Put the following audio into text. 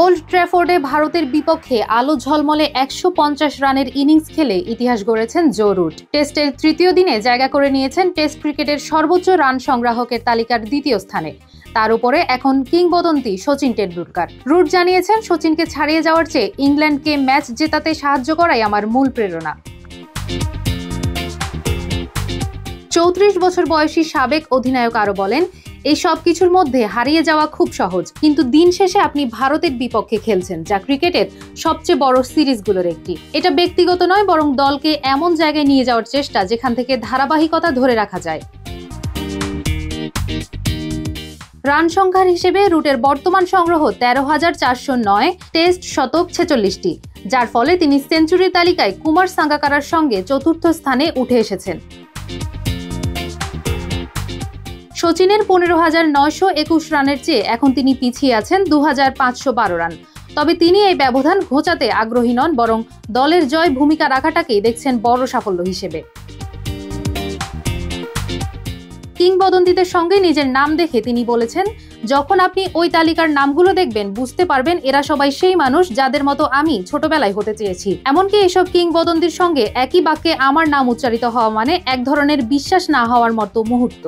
Old ট্র্যাফোর্ডে ভারতের বিপক্ষে আলো ঝলমলে ১৫০ রানের ইনিংস খেলে ইতিহাস গড়েছেন জো রুট। টেস্টের তৃতীয় দিনে জায়গা করে নিয়েছেন টেস্ট ক্রিকেটের সর্বোচ্চ রান সংগ্রাহকের তালিকার দ্বিতীয় স্থানে। তার উপরে এখন কিংবদন্তি সচিন টেন্ডুলকার। রুট জানিয়েছেন, সচিনকে ছাড়িয়ে যাওয়ার চেয়ে ইংল্যান্ডকে ম্যাচ জেতাতে সাহায্য করাই আমার মূল প্রেরণা। ৩৪ বছর বয়সী সাবেক অধিনায়ক আরও বলেন, এই সব কিছুর মধ্যে হারিয়ে যাওয়া খুব সহজ, কিন্তু দিন শেষে আপনি ভারতের বিপক্ষে খেলছেন, যা ক্রিকেটের সবচেয়ে বড় সিরিজগুলোর একটি। এটা ব্যক্তিগত নয়, বরং দলকে এমন জায়গায় নিয়ে যাওয়ার চেষ্টা যেখান থেকে ধারাবাহিকতা ধরে রাখা যায়। রান সংখ্যার হিসেবে রুটের বর্তমান সংগ্রহ ১৩,৪০৯, টেস্ট শতক ৪৬টি, যার ফলে তিনি সেঞ্চুরির তালিকায় কুমার সাঙ্গাকারার সঙ্গে চতুর্থ স্থানে উঠে এসেছেন। সচিনের ১৫,৯২১ রানের চেয়ে এখন তিনি পিছিয়ে আছেন ২,৫১২ রান। তবে তিনি এই ব্যবধান ঘোচাতে আগ্রহী নন, বরং দলের জয় ভূমিকা রাখাটাকেই দেখছেন বড় সাফল্য হিসেবে। কিংবদন্তিদের সঙ্গে নিজের নাম দেখে তিনি বলেছেন, যখন আপনি ওই তালিকার নামগুলো দেখবেন বুঝতে পারবেন এরা সবাই সেই মানুষ যাদের মতো আমি ছোটবেলায় হতে চেয়েছি। এমনকি এসব কিংবদন্তির সঙ্গে একই বাক্যে আমার নাম উচ্চারিত হওয়া মানে এক ধরনের বিশ্বাস না হওয়ার মতো মুহূর্ত।